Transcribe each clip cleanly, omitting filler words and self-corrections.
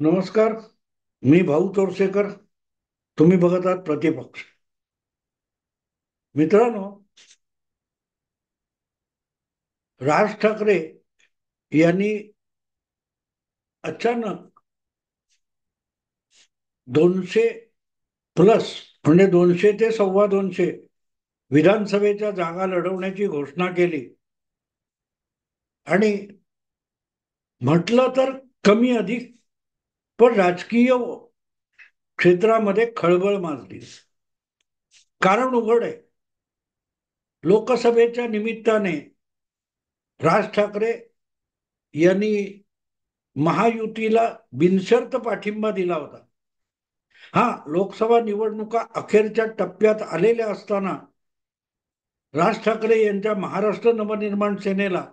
नमस्कार. मी भाऊ तोरसेकर. तुम्ही बघत आहात प्रतिपक्ष. मित्रांनो, राज ठाकरे यांनी अचानक 200+ म्हणजे 200 ते 250 विधानसभेच्या जागा लढवण्याची घोषणा केली. आणि म्हटलं तर कमी अधिक, पण राजकीय क्षेत्रामध्ये खळबळ माजली. कारण उघड आहे. लोकसभेच्या निमित्ताने राज ठाकरे यांनी महायुतीला बिनशर्त पाठिंबा दिला होता. हा, लोकसभा निवडणुका अखेरच्या टप्प्यात आलेल्या असताना राज ठाकरे यांच्या महाराष्ट्र नवनिर्माण सेनेला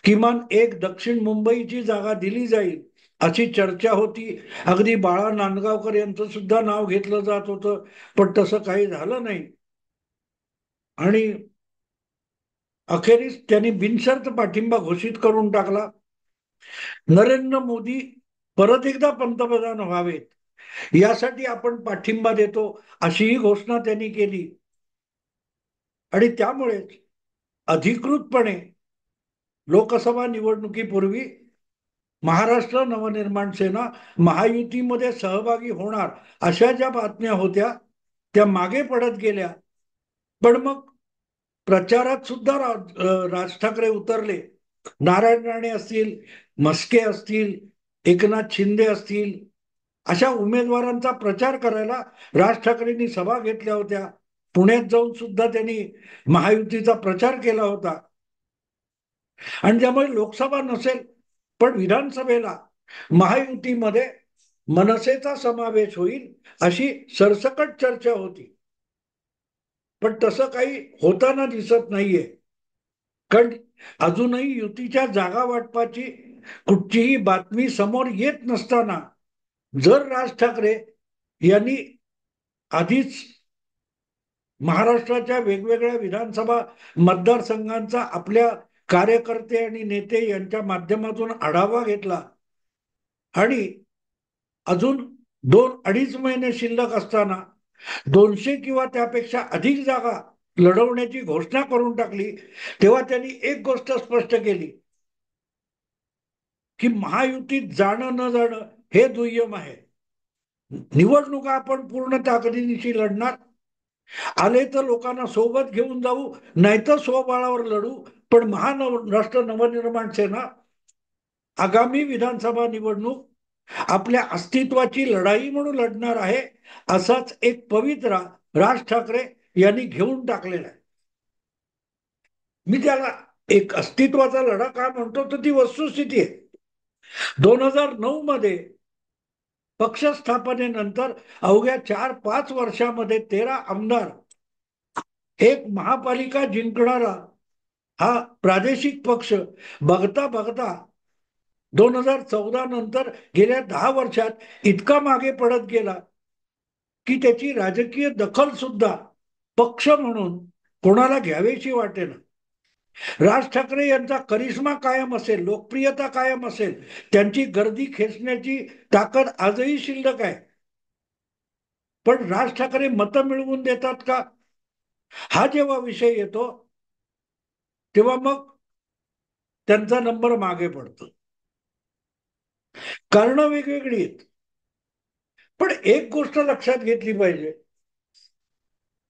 किमान एक दक्षिण मुंबईची जागा दिली जाईल अशी चर्चा होती. अगदी बाळा नांदगावकर यांचं सुद्धा नाव घेतलं जात होतं, पण तसं काही झालं नाही. आणि अखेरीस त्यांनी बिनशर्त पाठिंबा घोषित करून टाकला. नरेंद्र मोदी परत एकदा पंतप्रधान व्हावेत यासाठी आपण पाठिंबा देतो अशीही घोषणा त्यांनी केली. आणि त्यामुळेच अधिकृतपणे लोकसभा निवडणुकीपूर्वी महाराष्ट्र नवनिर्माण सेना महायुतीमध्ये सहभागी होणार अशा ज्या बातम्या होत्या त्या मागे पडत गेल्या. पण मग प्रचारात सुद्धा राज ठाकरे उतरले. नारायण राणे असतील, म्हस्के असतील, एकनाथ शिंदे असतील, अशा उमेदवारांचा प्रचार करायला राज ठाकरेंनी सभा घेतल्या होत्या. पुण्यात जाऊन सुद्धा त्यांनी महायुतीचा प्रचार केला होता. आणि त्यामुळे लोकसभा नसेल पण विधानसभेला महायुतीमध्ये मनसेचा समावेश होईल अशी सरसकट चर्चा होती. पण तसं काही होताना दिसत नाहीये. कारण अजूनही युतीच्या जागा वाटपाची कुठचीही बातमी समोर येत नसताना जर राज ठाकरे यांनी आधीच महाराष्ट्राच्या वेगवेगळ्या विधानसभा मतदारसंघांचा आपल्या कार्यकर्ते आणि नेते यांच्या माध्यमातून आढावा घेतला आणि अजून 2-2.5 महिने शिल्लक असताना 200 किंवा त्यापेक्षा अधिक जागा लढवण्याची घोषणा करून टाकली, तेव्हा त्यांनी एक गोष्ट स्पष्ट केली की महायुतीत जाणं न जाणं हे दुय्यम आहे. निवडणुका आपण पूर्ण ताकदीनिशी लढणार. आले तर लोकांना सोबत घेऊन जाऊ, नाहीतर स्वबळावर लढू. पण महाराष्ट्र नवनिर्माण सेना आगामी विधानसभा निवडणूक आपल्या अस्तित्वाची लढाई म्हणून लढणार आहे, असाच एक पवित्रा राज ठाकरे यांनी घेऊन टाकलेला आहे. मी त्याला एक अस्तित्वाचा लढा का म्हणतो तर ती वस्तुस्थिती आहे. 2009 मध्ये पक्ष स्थापनेनंतर अवघ्या 4-5 वर्षामध्ये 13 आमदार, एक महापालिका जिंकणारा हा प्रादेशिक पक्ष बघता बघता 2014 नंतर गेल्या 10 वर्षात इतका मागे पडत गेला की त्याची राजकीय दखल सुद्धा पक्ष म्हणून कोणाला घ्यावीशी वाटेना. राज ठाकरे यांचा करिश्मा कायम असेल, लोकप्रियता कायम असेल, त्यांची गर्दी खेचण्याची ताकद आजही शिल्लक आहे. पण राज ठाकरे मतं मिळवून देतात का, हा जेव्हा विषय येतो तेव्हा मग त्यांचा नंबर मागे पडतो. कारण वेगवेगळी आहेत. पण एक गोष्ट लक्षात घेतली पाहिजे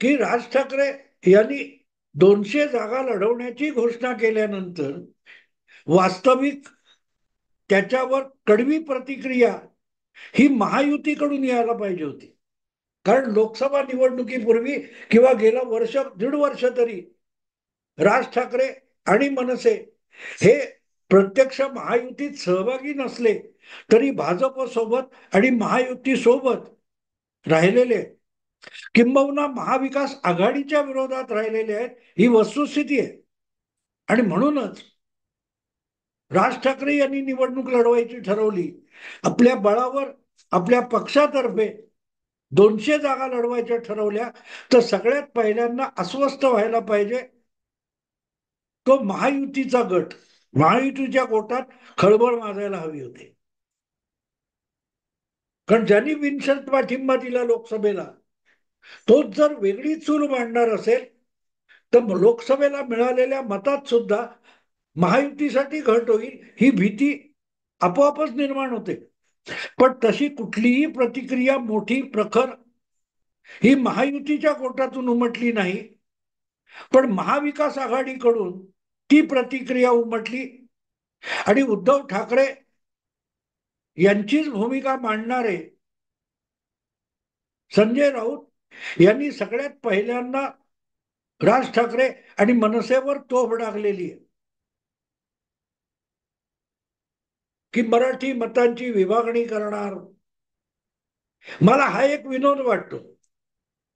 की राज ठाकरे यांनी 200 जागा लढवण्याची घोषणा केल्यानंतर वास्तविक त्याच्यावर कडवी प्रतिक्रिया ही महायुतीकडून यायला पाहिजे होती. कारण लोकसभा निवडणुकीपूर्वी किंवा गेलं वर्ष 1.5 वर्ष तरी राज ठाकरे आणि मनसे हे प्रत्यक्ष महायुतीत सहभागी नसले तरी भाजप सोबत आणि महायुती सोबत राहिलेले, किंबहुना महाविकास आघाडीच्या विरोधात राहिलेले आहेत, ही वस्तुस्थिती आहे. आणि म्हणूनच राज ठाकरे यांनी निवडणूक लढवायची ठरवली. आपल्या बळावर आपल्या पक्षातर्फे 200 जागा लढवायच्या ठरवल्या तर सगळ्यात पहिल्यांदा अस्वस्थ व्हायला पाहिजे तो महायुतीचा गट. महायुतीच्या गोटात खळबळ माजायला हवी होती. कारण ज्यांनी बिनशर्त पाठिंबा दिला लोकसभेला, तोच जर वेगळी चूल मांडणार असेल तर लोकसभेला मिळालेल्या मतात सुद्धा महायुतीसाठी घट होईल ही भीती आपोआपच निर्माण होते. पण तशी कुठलीही प्रतिक्रिया मोठी प्रखर ही महायुतीच्या कोटातून उमटली नाही, पण महाविकास आघाडीकडून ती प्रतिक्रिया उमटली आणि उद्धव ठाकरे यांचीच भूमिका मांडणारे संजय राऊत यांनी सगळ्यात पहिल्यांदा राज ठाकरे आणि मनसेवर तोफ डागलेली आहे की मराठी मतांची विभागणी करणार. मला हा एक विनोद वाटतो.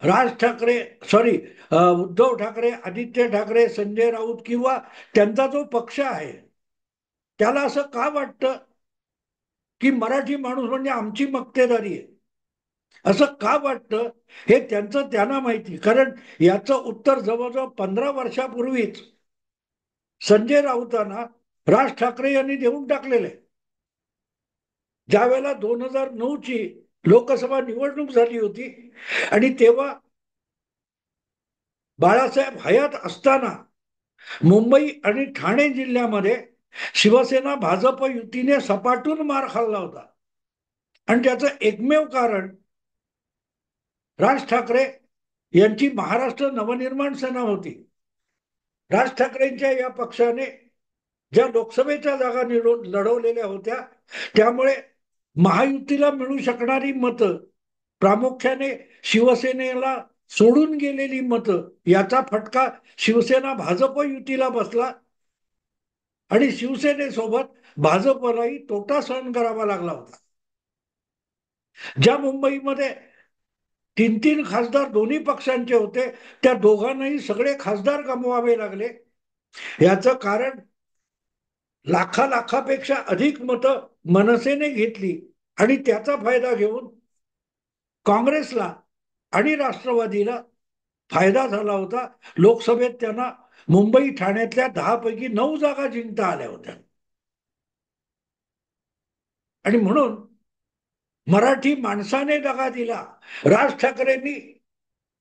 राज ठाकरे सॉरी उद्धव ठाकरे, आदित्य ठाकरे, संजय राऊत किंवा त्यांचा जो पक्ष आहे त्याला असं का वाटतं की मराठी माणूस म्हणजे आमची मक्तेदारी आहे, असं का वाटतं हे त्यांचं त्यांना माहिती. कारण याचं उत्तर जवळजवळ 15 वर्षापूर्वीच संजय राऊतांना राज ठाकरे यांनी देऊन टाकलेलं आहे. ज्या वेळेला 2009ची लोकसभा निवडणूक झाली होती आणि तेव्हा बाळासाहेब हयात असताना मुंबई आणि ठाणे जिल्ह्यामध्ये शिवसेना भाजप युतीने सपाटून मार खाल्ला होता. आणि त्याचं एकमेव कारण राज ठाकरे यांची महाराष्ट्र नवनिर्माण सेना होती. राज ठाकरेंच्या या पक्षाने ज्या लोकसभेच्या जागा लढवलेल्या होत्या त्यामुळे महायुतीला मिळू शकणारी मतं, प्रामुख्याने शिवसेनेला सोडून गेलेली मतं, याचा फटका शिवसेना भाजप युतीला बसला आणि शिवसेनेसोबत भाजपलाही तोटा सहन करावा लागला होता. ज्या मुंबईमध्ये 3 खासदार दोन्ही पक्षांचे होते त्या दोघांनाही सगळे खासदार गमवावे लागले. याचं कारण लाखापेक्षा अधिक मतं मनसेने घेतली आणि त्याचा फायदा घेऊन काँग्रेसला आणि राष्ट्रवादीला फायदा झाला होता. लोकसभेत त्यांना मुंबई ठाण्यातल्या 10 पैकी 9 जागा जिंकता आल्या होत्या. आणि म्हणून मराठी माणसाने दगा दिला, राज ठाकरेंनी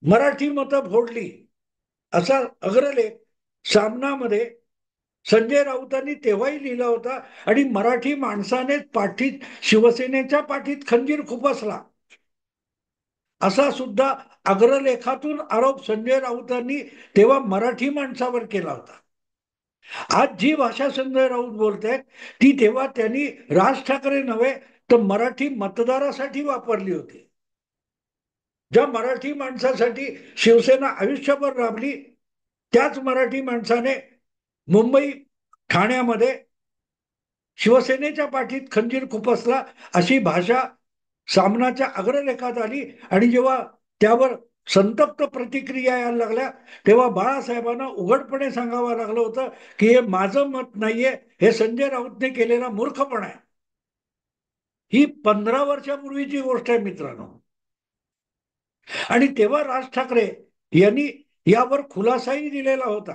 मराठी मतं फोडली, असा अग्रलेख सामनामध्ये संजय राऊतांनी तेव्हाही लिहिला होता. आणि मराठी माणसाने पाठीत शिवसेनेच्या पाठीत खंजीर खुपसला असा सुद्धा अग्रलेखातून आरोप संजय राऊतांनी तेव्हा मराठी माणसावर केला होता. आज जी भाषा संजय राऊत बोलतायत ती तेव्हा त्यांनी राज ठाकरे नव्हे तर मराठी मतदारासाठी वापरली होती. ज्या मराठी माणसासाठी शिवसेना आयुष्यभर राबली त्याच मराठी माणसाने मुंबई ठाण्यामध्ये शिवसेनेच्या पाठीत खंजीर खुपसला अशी भाषा सामनाच्या अग्रलेखात आली. आणि जेव्हा त्यावर संतप्त प्रतिक्रिया यायला लागल्या तेव्हा बाळासाहेबांना उघडपणे सांगावं लागलं होतं की हे माझं मत नाहीये, हे संजय राऊतने केलेला मूर्खपणा आहे. ही 15 वर्षापूर्वीची गोष्ट आहे मित्रांनो. आणि तेव्हा राज ठाकरे यांनी यावर खुलासाही दिलेला होता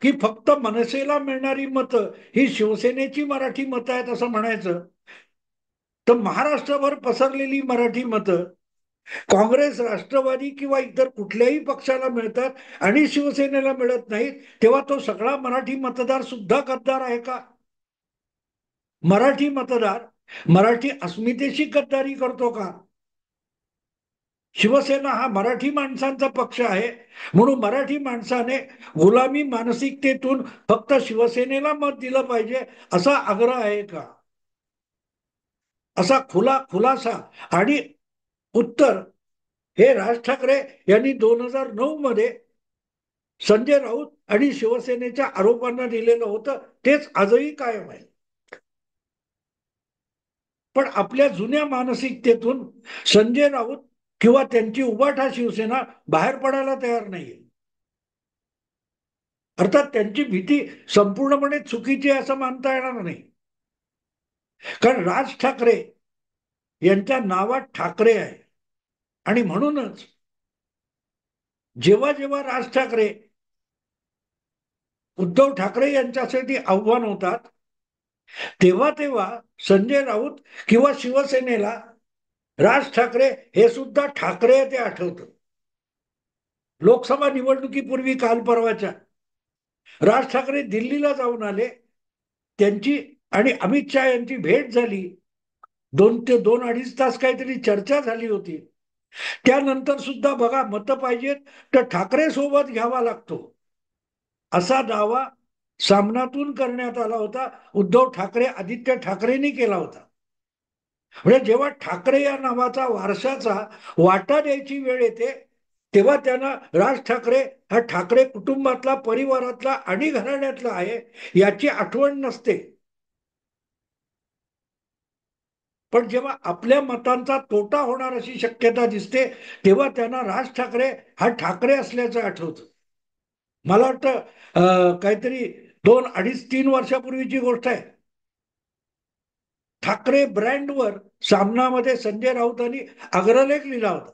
की फक्त मनसेला मिळणारी मतं ही शिवसेनेची मराठी मतं आहेत असं म्हणायचं तर महाराष्ट्रभर पसरलेली मराठी मतं काँग्रेस, राष्ट्रवादी किंवा इतर कुठल्याही पक्षाला मिळतात आणि शिवसेनेला मिळत नाहीत, तेव्हा तो सगळा मराठी मतदार सुद्धा गद्दार आहे का? मराठी मतदार मराठी अस्मितेशी गद्दारी करतो का? शिवसेना हा मराठी माणसांचा पक्ष आहे म्हणून मराठी माणसाने गुलामी मानसिकतेतून फक्त शिवसेनेला मत दिलं पाहिजे असा आग्रह आहे का? असा खुलासा आणि उत्तर हे राज ठाकरे यांनी 2009 मध्ये संजय राऊत आणि शिवसेनेच्या आरोपांना दिलेलं होतं, तेच आजही कायम आहे. पण आपल्या जुन्या मानसिकतेतून संजय राऊत किंवा त्यांची उभाठा शिवसेना बाहेर पडायला तयार नाहीये. अर्थात त्यांची भीती संपूर्णपणे चुकीची आहे असं मानता येणार नाही. कारण राज ठाकरे यांच्या नावात ठाकरे आहे आणि म्हणूनच जेव्हा जेव्हा राज ठाकरे उद्धव ठाकरे यांच्यासाठी आव्हान होतात तेव्हा तेव्हा संजय राऊत किंवा शिवसेनेला राज ठाकरे हे सुद्धा ठाकरे ते आठवतं. लोकसभा निवडणुकीपूर्वी काल परवाच्या राज ठाकरे दिल्लीला जाऊन आले, त्यांची आणि अमित शहा यांची भेट झाली. 2 ते 2.5 तास काहीतरी चर्चा झाली होती. त्यानंतर सुद्धा बघा, मतं पाहिजेत तर ठाकरे सोबत घ्यावा लागतो असा दावा सामनातून करण्यात आला होता. उद्धव ठाकरे आदित्य ठाकरेंनी केला होता. म्हणजे जेव्हा ठाकरे या नावाचा वारशाचा वाटा द्यायची वेळ येते, तेव्हा त्यांना राज ठाकरे हा ठाकरे कुटुंबातला, परिवारातला आणि घराण्यातला आहे याची आठवण नसते. पण जेव्हा आपल्या मतांचा तोटा होणार अशी शक्यता दिसते, तेव्हा त्यांना राज ठाकरे हा ठाकरे असल्याचं आठवतं. मला वाटतं काहीतरी 2, 2.5, 3 वर्षापूर्वीची गोष्ट आहे. ठाकरे ब्रँडवर सामनामध्ये संजय राऊतांनी अग्रलेख लिहिला होता.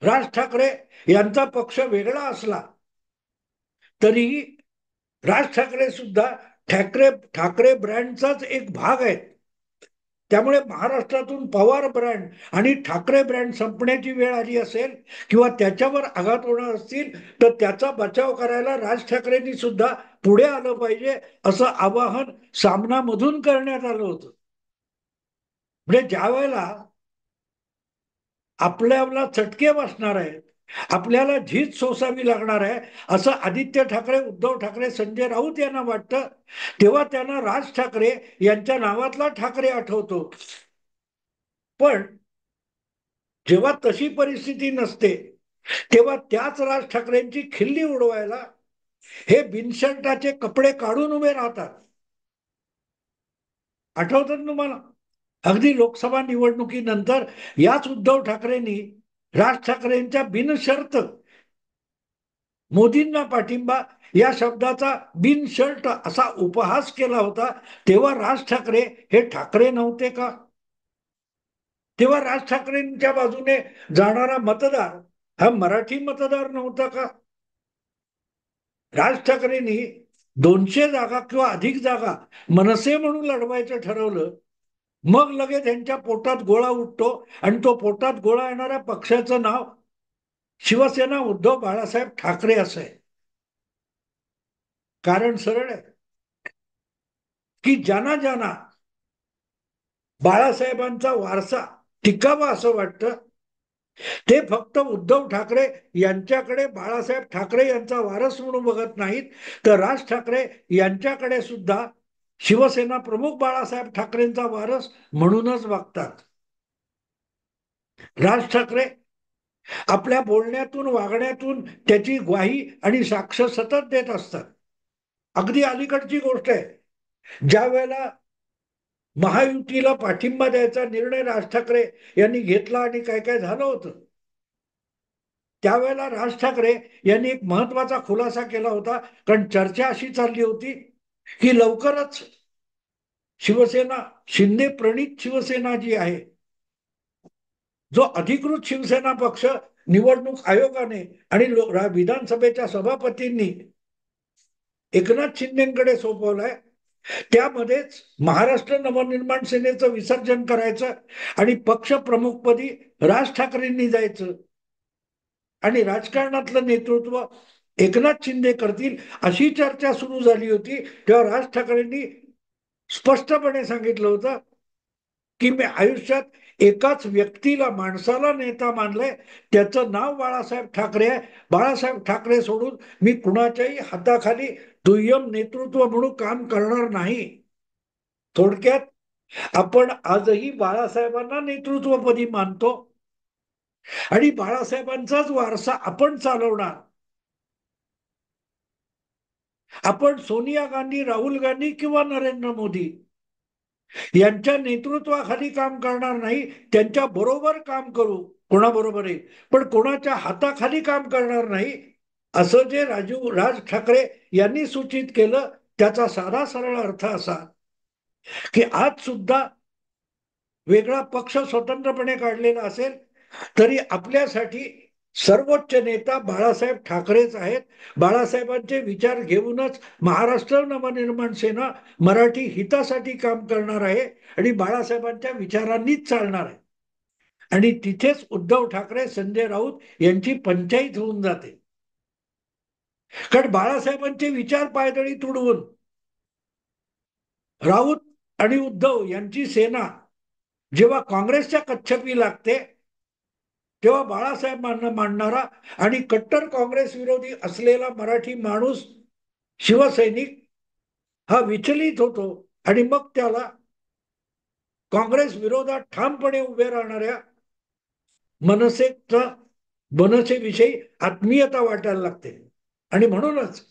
राज ठाकरे यांचा पक्ष वेगळा असला तरीही राज ठाकरे सुद्धा ठाकरे ठाकरे ब्रँडचाच एक भाग आहेत. त्यामुळे महाराष्ट्रातून पवार ब्रँड आणि ठाकरे ब्रँड संपण्याची वेळ आली असेल किंवा त्याच्यावर आघात होणार असतील, तर त्याचा बचाव करायला राज ठाकरेंनी सुद्धा पुढे आलं पाहिजे असं आवाहन सामनामधून करण्यात आलं होतं. म्हणजे ज्या वेळेला आपल्याला चटके बसणार आहेत, आपल्याला झीज सोसावी लागणार आहे असं आदित्य ठाकरे, उद्धव ठाकरे, संजय राऊत यांना वाटतं, तेव्हा त्यांना राज ठाकरे यांच्या नावातला ठाकरे आठवतो. पण जेव्हा तशी परिस्थिती नसते, तेव्हा त्याच राज ठाकरेंची खिल्ली उडवायला हे बिनशर्टाचे कपडे काढून उभे राहतात. आठवतात तुम्हाला? अगदी लोकसभा निवडणुकीनंतर याच उद्धव ठाकरेंनी राज ठाकरेंच्या बिनशर्त मोदींना पाठिंबा या शब्दाचा बिनशर्त असा उपहास केला होता. तेव्हा राज ठाकरे हे ठाकरे नव्हते का? तेव्हा राज ठाकरेंच्या बाजूने जाणारा मतदार हा मराठी मतदार नव्हता का? राज ठाकरेंनी 200 जागा किंवा अधिक जागा मनसे म्हणून लढवायचं ठरवलं, मग लगेच त्यांच्या पोटात गोळा उठतो आणि तो पोटात गोळा येणाऱ्या पक्षाचं नाव शिवसेना उद्धव बाळासाहेब ठाकरे असं आहे. कारण सरळ आहे की ज्यांना ज्यांना बाळासाहेबांचा वारसा टिकावा असं वाटतं, ते फक्त उद्धव ठाकरे यांच्याकडे बाळासाहेब ठाकरे यांचा वारस म्हणून बघत नाहीत, तर राज ठाकरे यांच्याकडे सुद्धा शिवसेना प्रमुख बाळासाहेब ठाकरेंचा वारस म्हणूनच बघतात. राज ठाकरे आपल्या बोलण्यातून, वागण्यातून त्याची ग्वाही आणि साक्ष सतत देत असतात. अगदी अलीकडची गोष्ट आहे, ज्या वेळेला महायुतीला पाठिंबा द्यायचा निर्णय राज ठाकरे यांनी घेतला आणि काय काय झालं होतं, त्यावेळेला राज ठाकरे यांनी एक महत्वाचा खुलासा केला होता. कारण चर्चा अशी चालली होती की लवकरच शिवसेना, शिंदे प्रणित शिवसेना जी आहे, जो अधिकृत शिवसेना पक्ष निवडणूक आयोगाने आणि विधानसभेच्या सभापतींनी एकनाथ शिंदेकडे सोपवलाय, त्यामध्येच महाराष्ट्र नवनिर्माण सेनेचं विसर्जन करायचं आणि पक्ष प्रमुखपदी राज ठाकरेंनी जायचं आणि राजकारणातलं नेतृत्व एकनाथ शिंदे करतील अशी चर्चा सुरू झाली होती. तेव्हा राज ठाकरेंनी स्पष्टपणे सांगितलं होतं की मी आयुष्यात एकाच व्यक्तीला, माणसाला नेता मानलंय, त्याचं नाव बाळासाहेब ठाकरे आहे. बाळासाहेब ठाकरे सोडून मी कुणाच्याही हाताखाली दुय्यम नेतृत्व म्हणून काम करणार नाही. थोडक्यात आपण आजही बाळासाहेबांना नेतृत्वपदी मानतो आणि बाळासाहेबांचाच वारसा आपण चालवणार. आपण सोनिया गांधी, राहुल गांधी किंवा नरेंद्र मोदी यांच्या नेतृत्वाखाली काम करणार नाही, त्यांच्या बरोबर काम करू, कोणाबरोबरही, पण कोणाच्या हाताखाली काम करणार नाही असं जे राज ठाकरे यांनी सूचित केलं. त्याचा साधा सरळ अर्थ असा की आज सुद्धा वेगळा पक्ष स्वतंत्रपणे काढलेला असेल तरी आपल्यासाठी सर्वोच्च नेता बाळासाहेब ठाकरेच आहेत. बाळासाहेबांचे विचार घेऊनच महाराष्ट्र नवनिर्माण सेना मराठी हितासाठी काम करणार आहे आणि बाळासाहेबांच्या विचारांनीच चालणार आहे. आणि तिथेच उद्धव ठाकरे, संजय राऊत यांची पंचायत होऊन जाते. कारण बाळासाहेबांचे विचार पायदळी तुडवून राऊत आणि उद्धव यांची सेना जेव्हा काँग्रेसच्या कच्छपी लागते, तेव्हा बाळासाहेबांना मांडणारा आणि कट्टर काँग्रेस विरोधी असलेला मराठी माणूस, शिवसैनिक हा विचलित होतो आणि मग त्याला काँग्रेस विरोधात ठामपणे उभे राहणाऱ्या मनसेविषयी आत्मीयता वाटायला लागते. आणि म्हणूनच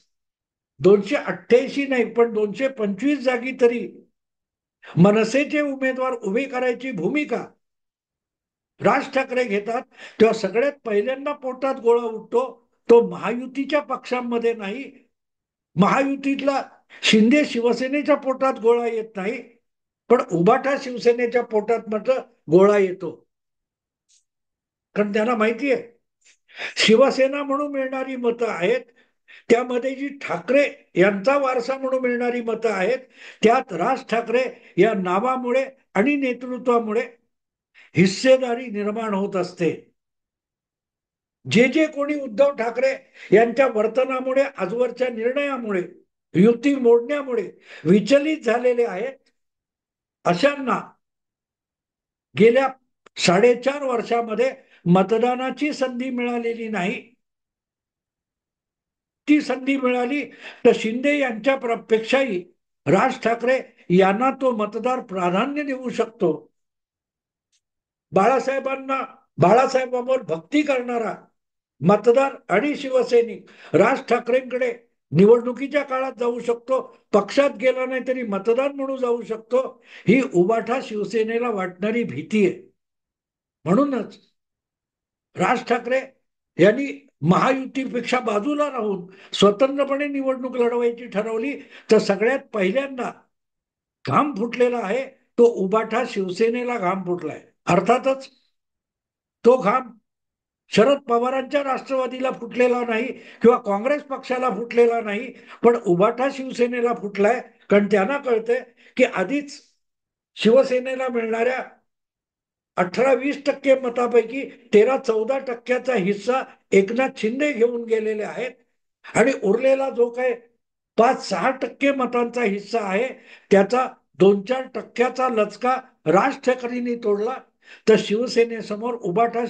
288 नाही पण 225 जागी तरी मनसेचे उमेदवार उभे करायची भूमिका राज ठाकरे घेतात, तेव्हा सगळ्यात पहिल्यांदा पोटात गोळा उठतो तो महायुतीच्या पक्षांमध्ये नाही. महायुतीतला शिंदे शिवसेनेच्या पोटात गोळा येत नाही, पण उभाटा शिवसेनेच्या पोटात मात्र गोळा येतो. कारण त्यांना माहिती आहे शिवसेना म्हणून मिळणारी मतं आहेत, त्यामध्ये जी ठाकरे यांचा वारसा म्हणून मिळणारी मतं आहेत, त्यात राज ठाकरे या नावामुळे आणि नेतृत्वामुळे हिस्सेदारी निर्माण होत असते. जे जे कोणी उद्धव ठाकरे यांच्या वर्तनामुळे, आजवरच्या निर्णयामुळे, युती मोडण्यामुळे विचलित झालेले आहेत, अशांना गेल्या 4.5 वर्षामध्ये मतदानाची संधी मिळालेली नाही. ती संधी मिळाली तर शिंदे यांच्या पेक्षाही राज ठाकरे यांना तो मतदार प्राधान्य देऊ शकतो. बाळासाहेबांवर भक्ती करणारा मतदार आणि शिवसैनिक राज ठाकरेंकडे निवडणुकीच्या काळात जाऊ शकतो, पक्षात गेला नाही तरी मतदार म्हणून जाऊ शकतो. ही उबाठा शिवसेनेला वाटणारी भीती आहे. म्हणूनच राज ठाकरे यांनी महायुतीपेक्षा बाजूला राहून स्वतंत्रपणे निवडणूक लढवायची ठरवली, तर सगळ्यात पहिल्यांदा घाम फुटलेला आहे तो उबाठा शिवसेनेला घाम फुटलाय. अर्थातच तो घाम शरद पवारांच्या राष्ट्रवादीला फुटलेला नाही किंवा काँग्रेस पक्षाला फुटलेला नाही, पण उबाठा शिवसेनेला फुटलाय. कारण त्यांना कळतंय की आधीच शिवसेनेला मिळणाऱ्या 18-20% मतापैकी 13-14% हिस्सा एकनाथ शिंदे घेऊन गेलेले आहेत आणि उरलेला जो काही 5-6% मतांचा हिस्सा आहे त्याचा 2-4% लचका राज ठाकरेंनी तोडला, तर शिवसेनेसमोर उबाठा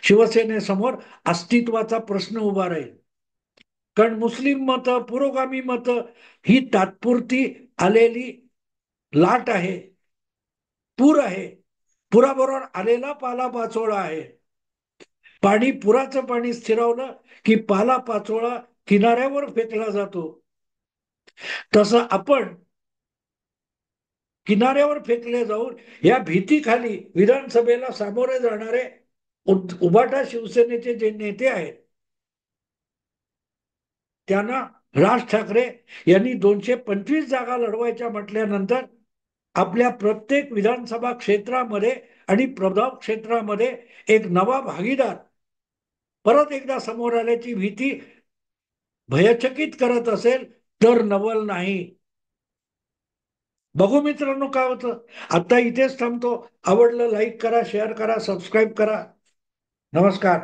शिवसेनेसमोर अस्तित्वाचा प्रश्न उभा राहील. कारण मुस्लिम मतं, पुरोगामी मतं ही तात्पुरती आलेली लाट आहे, पूर आहे. पुराबरोबर आलेला पाला पाचोळा आहे. पुराचं पाणी स्थिरावलं की पाला पाचोळा किनाऱ्यावर फेकला जातो. तसं आपण किनाऱ्यावर फेकले जाऊन या भीतीखाली विधानसभेला सामोरे जाणारे उबाटा शिवसेनेचे जे नेते आहेत, त्यांना राज ठाकरे यांनी 225 जागा लढवायच्या म्हटल्यानंतर आपल्या प्रत्येक विधानसभा क्षेत्रामध्ये आणि प्रभाव क्षेत्रामध्ये एक नवा भागीदार परत एकदा समोर आल्याची भीती भयचकित करत असेल तर नवल नाही. बघू मित्रांनो काय होतं. आता इथेच थांबतो. आवडलं लाईक करा, शेअर करा, सबस्क्राईब करा. नमस्कार.